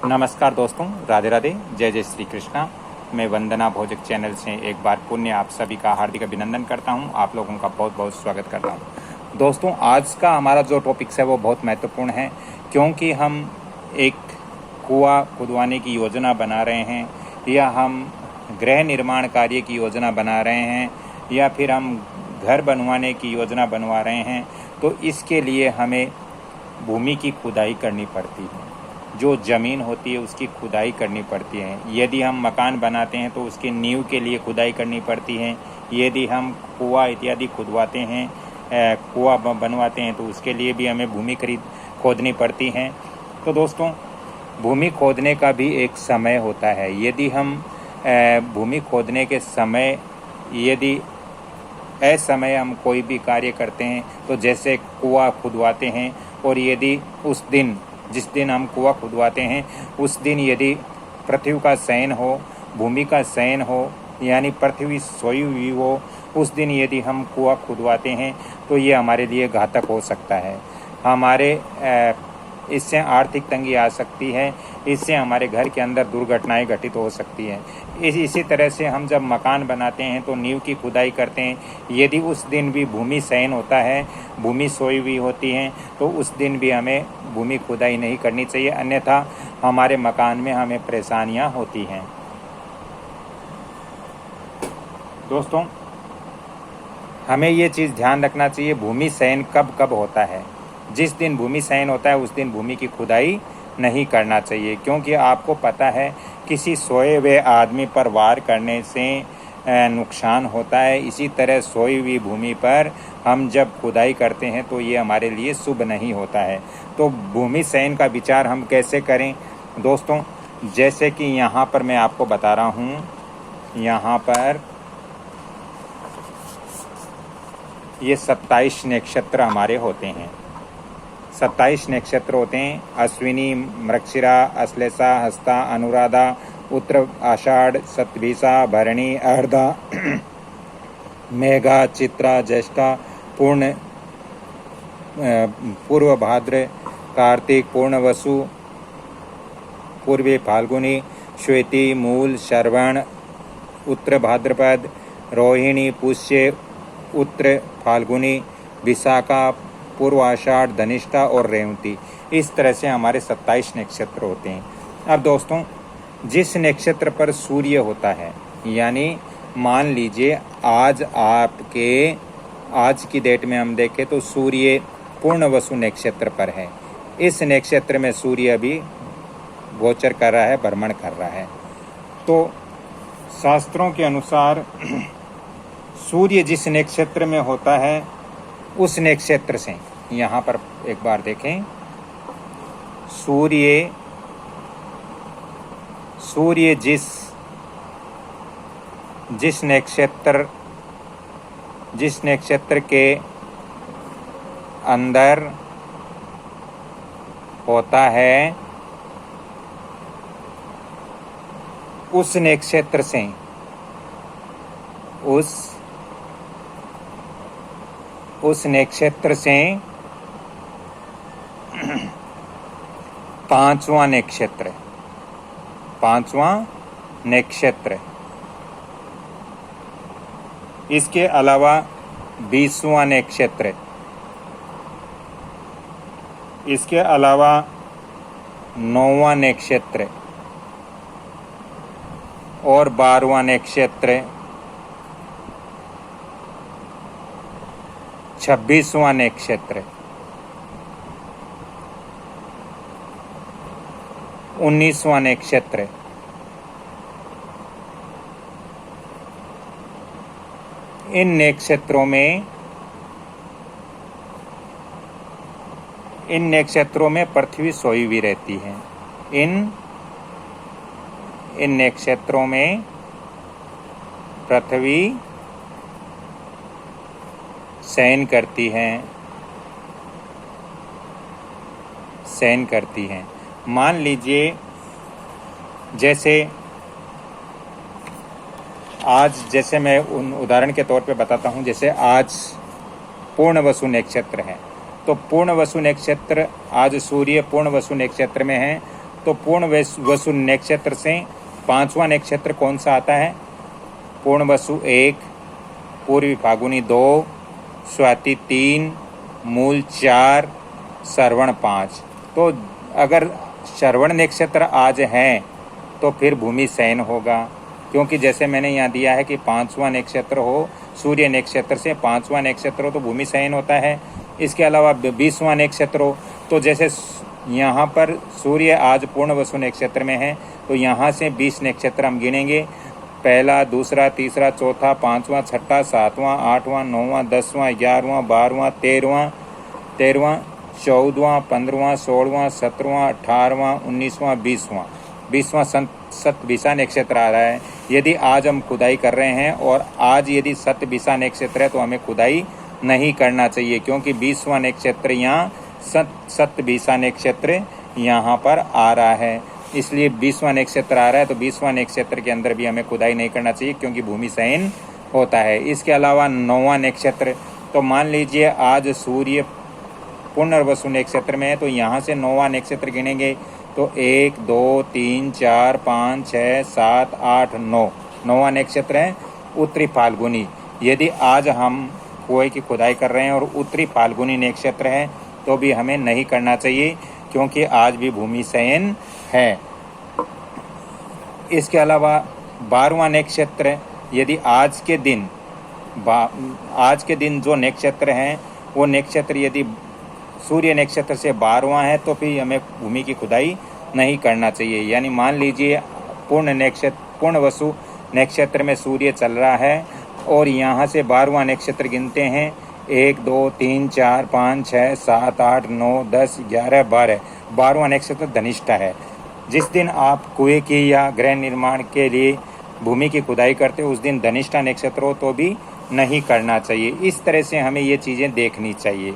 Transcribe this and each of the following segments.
नमस्कार दोस्तों, राधे राधे, जय जय श्री कृष्णा। मैं वंदना भोजक चैनल से एक बार पुण्य आप सभी का हार्दिक अभिनंदन करता हूं। आप लोगों का बहुत बहुत स्वागत करता हूं। दोस्तों, आज का हमारा जो टॉपिक्स है वो बहुत महत्वपूर्ण है, क्योंकि हम एक कुआं खुदवाने की योजना बना रहे हैं, या हम गृह निर्माण कार्य की योजना बना रहे हैं, या फिर हम घर बनवाने की योजना बनवा रहे हैं। तो इसके लिए हमें भूमि की खुदाई करनी पड़ती है। जो ज़मीन होती है उसकी खुदाई करनी पड़ती है। यदि हम मकान बनाते हैं तो उसकी नींव के लिए खुदाई करनी पड़ती है। यदि हम कुआं इत्यादि खुदवाते हैं, कुआं बनवाते हैं, तो उसके लिए भी हमें भूमि खोदनी पड़ती है। तो दोस्तों, भूमि खोदने का भी एक समय होता है। यदि हम भूमि खोदने के समय यदि असमय हम कोई भी कार्य करते हैं, तो जैसे कुआं खुदवाते हैं, और यदि उस दिन जिस दिन हम कुआं खुदवाते हैं उस दिन यदि पृथ्वी का शयन हो, भूमि का शयन हो, यानी पृथ्वी सोई हुई हो, उस दिन यदि हम कुआं खुदवाते हैं तो ये हमारे लिए घातक हो सकता है। हमारे इससे आर्थिक तंगी आ सकती है, इससे हमारे घर के अंदर दुर्घटनाएं घटित हो सकती हैं। इसी तरह से हम जब मकान बनाते हैं तो नींव की खुदाई करते हैं। यदि उस दिन भी भूमि शयन होता है, भूमि सोई हुई होती है, तो उस दिन भी हमें भूमि खुदाई नहीं करनी चाहिए, अन्यथा हमारे मकान में हमें परेशानियां होती हैं। दोस्तों, हमें ये चीज़ ध्यान रखना चाहिए, भूमि शयन कब कब होता है। जिस दिन भूमि शयन होता है उस दिन भूमि की खुदाई नहीं करना चाहिए, क्योंकि आपको पता है किसी सोए हुए आदमी पर वार करने से नुकसान होता है। इसी तरह सोई हुई भूमि पर हम जब खुदाई करते हैं तो ये हमारे लिए शुभ नहीं होता है। तो भूमि शयन का विचार हम कैसे करें दोस्तों, जैसे कि यहाँ पर मैं आपको बता रहा हूँ। यहाँ पर ये 27 नक्षत्र हमारे होते हैं। 27 नक्षत्र होते हैं। अश्विनी, मृगशिरा, अश्लेषा, हस्ता, अनुराधा, उत्तर आषाढ़, सतभिषा, भरणी, अर्धा, मेघा, चित्रा, ज्येष्ठा, पूर्व भाद्र, कार्तिक, पूर्णवसु, पूर्वी फाल्गुनी, श्वेती, मूल, श्रवण, उत्तर भाद्रपद, रोहिणी, पुष्य, उत्तर फाल्गुनी, विशाखा, पूर्व आषाढ़, धनिष्ठा और रेवती। इस तरह से हमारे 27 नक्षत्र होते हैं। अब दोस्तों, जिस नक्षत्र पर सूर्य होता है, यानी मान लीजिए आज की डेट में हम देखें तो सूर्य पूर्णवसु नक्षत्र पर है। इस नक्षत्र में सूर्य अभी गोचर कर रहा है, भ्रमण कर रहा है। तो शास्त्रों के अनुसार सूर्य जिस नक्षत्र में होता है उस नक्षत्र से, यहाँ पर एक बार देखें, सूर्य जिस नक्षत्र के अंदर होता है उस नक्षत्र से उस नक्षत्र से पांचवां नक्षत्र, इसके अलावा 20वां नक्षत्र, इसके अलावा 9वां नक्षत्र और 12वां नक्षत्र, 26वां नक्षत्र, 19वां नक्षत्र, इन नक्षत्रों में पृथ्वी सोई हुई रहती है। इन नक्षत्रों में पृथ्वी शयन करती है। मान लीजिए, जैसे मैं उदाहरण के तौर पे बताता हूँ, जैसे आज पूर्णवसु नक्षत्र है, तो पूर्णवसु नक्षत्र, आज सूर्य पूर्णवसु नक्षत्र में है, तो पूर्ण वसु नक्षत्र से 5वां नक्षत्र कौन सा आता है? पूर्ण वसु 1, पूर्वी फागुनी 2, स्वाति 3, मूल 4, श्रवण 5। तो अगर श्रवण नक्षत्र आज है तो फिर भूमि शयन होगा, क्योंकि जैसे मैंने यहाँ दिया है कि 5वां नक्षत्र हो, सूर्य नक्षत्र से 5वां नक्षत्र हो तो भूमि शयन होता है। इसके अलावा 20वां नक्षत्र हो, तो जैसे यहाँ पर सूर्य आज पूर्ण वसु नक्षत्र में है तो यहाँ से 20 नक्षत्र हम गिनेंगे। पहला, दूसरा, तीसरा, चौथा, 5वां, 6वां, 7वां, 8वां, 9वां, 10वां, 11वां, 12वां, 13वां, 14वां, 15वां, 16वां, 17वां, 18वां, 19वां, 20वां 27 नक्षत्र आ रहा है। यदि आज हम खुदाई कर रहे हैं और आज यदि 27 नक्षत्र है तो हमें खुदाई नहीं करना चाहिए, क्योंकि 20वां नक्षत्र यहाँ 27 नक्षत्र यहाँ पर आ रहा है, इसलिए 20वां नक्षत्र आ रहा है तो 20वां नक्षत्र के अंदर भी हमें खुदाई नहीं करना चाहिए, क्योंकि भूमि शयन होता है। इसके अलावा 9वां नक्षत्र, तो मान लीजिए आज सूर्य पुनर्वसु नक्षत्र में है तो यहाँ से 9वां नक्षत्र गिनेंगे तो 1, 2, 3, 4, 5, 6, 7, 8, 9, 9वां नक्षत्र है उत्तरी फाल्गुनी। यदि आज हम कुएं की खुदाई कर रहे हैं और उत्तरी फाल्गुनी नक्षत्र है तो भी हमें नहीं करना चाहिए, क्योंकि आज भी भूमि शयन है। इसके अलावा 12वां नक्षत्र, यदि आज के दिन जो नक्षत्र हैं वो नक्षत्र यदि सूर्य नक्षत्र से 12वां है तो फिर हमें भूमि की खुदाई नहीं करना चाहिए। यानी मान लीजिए पूर्ण वसु नक्षत्र में सूर्य चल रहा है और यहाँ से 12वां नक्षत्र गिनते हैं 1, 2, 3, 4, 5, 6, 7, 8, 9, 10, 11, 12। 12वां नक्षत्र धनिष्ठा है। जिस दिन आप कुएं की या गृह निर्माण के लिए भूमि की खुदाई करते हो उस दिन धनिष्ठा नक्षत्र हो तो भी नहीं करना चाहिए। इस तरह से हमें ये चीज़ें देखनी चाहिए।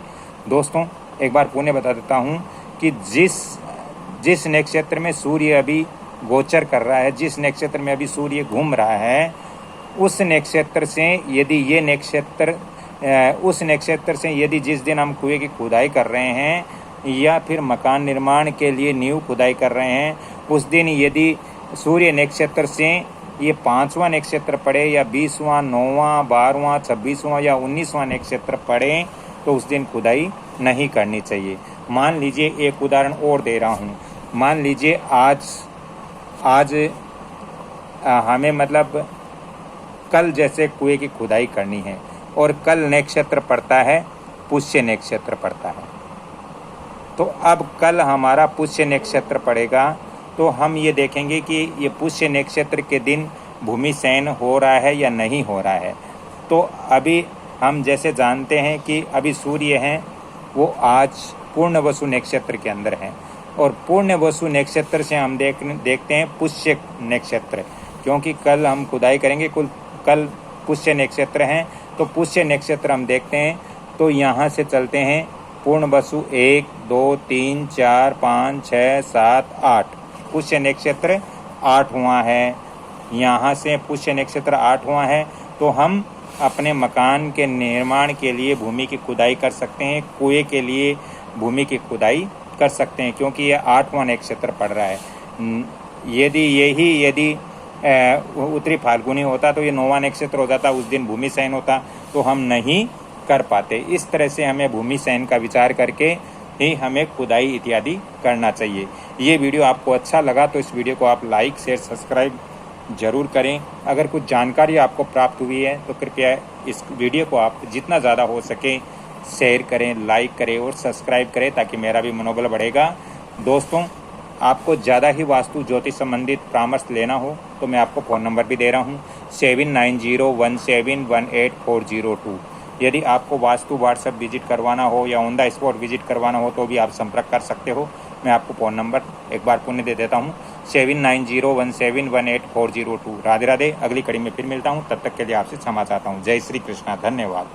दोस्तों एक बार पुनः बता देता हूँ कि जिस नक्षत्र में सूर्य अभी गोचर कर रहा है, जिस नक्षत्र में अभी सूर्य घूम रहा है, उस नक्षत्र से यदि जिस दिन हम कुएं की खुदाई कर रहे हैं या फिर मकान निर्माण के लिए नींव खुदाई कर रहे हैं, उस दिन यदि सूर्य नक्षत्र से ये 5वां नक्षत्र पड़े या 20वां, 9वां, 12वां, 26वां या 19वां नक्षत्र पड़े तो उस दिन खुदाई नहीं करनी चाहिए। मान लीजिए एक उदाहरण और दे रहा हूँ। मान लीजिए आज हमें मतलब कल जैसे कुएं की खुदाई करनी है और कल नक्षत्र पड़ता है, पुष्य नक्षत्र पड़ता है, तो अब कल हमारा पुष्य नक्षत्र पड़ेगा तो हम ये देखेंगे कि ये पुष्य नक्षत्र के दिन भूमि शयन हो रहा है या नहीं हो रहा है। तो अभी हम जैसे जानते हैं कि अभी सूर्य हैं वो आज पूर्ण वसु नक्षत्र के अंदर हैं और पूर्ण वसु नक्षत्र से हम देखते हैं पुष्य नक्षत्र, क्योंकि कल हम खुदाई करेंगे कल पुष्य नक्षत्र हैं तो पुष्य नक्षत्र हम देखते हैं। तो यहाँ से चलते हैं पूर्ण वसु 1, 2, 3, 4, 5, 6, 7, 8, पुष्य नक्षत्र 8वां है। यहाँ से पुष्य नक्षत्र 8वां है तो हम अपने मकान के निर्माण के लिए भूमि की खुदाई कर सकते हैं, कुएं के लिए भूमि की खुदाई कर सकते हैं, क्योंकि यह 8वां नक्षत्र पड़ रहा है। यदि उत्तरी फाल्गुनी होता तो ये 9वां नक्षत्र हो जाता, उस दिन भूमि शयन होता, तो हम नहीं कर पाते। इस तरह से हमें भूमि शयन का विचार करके ही हमें खुदाई इत्यादि करना चाहिए। ये वीडियो आपको अच्छा लगा तो इस वीडियो को आप लाइक, शेयर, सब्सक्राइब जरूर करें। अगर कुछ जानकारी आपको प्राप्त हुई है तो कृपया इस वीडियो को आप जितना ज़्यादा हो सके शेयर करें, लाइक करें और सब्सक्राइब करें, ताकि मेरा भी मनोबल बढ़ेगा। दोस्तों आपको ज़्यादा ही वास्तु ज्योतिष संबंधित परामर्श लेना हो तो मैं आपको फ़ोन नंबर भी दे रहा हूँ 7901718402। यदि आपको वास्तु व्हाट्सएप विजिट करवाना हो या ऑन द स्पॉट विजिट करवाना हो तो भी आप संपर्क कर सकते हो। मैं आपको फ़ोन नंबर एक बार पुनः दे देता हूँ 7901718402। राधे राधे। अगली कड़ी में फिर मिलता हूँ, तब तक के लिए आपसे क्षमा चाहता हूँ। जय श्री कृष्णा। धन्यवाद।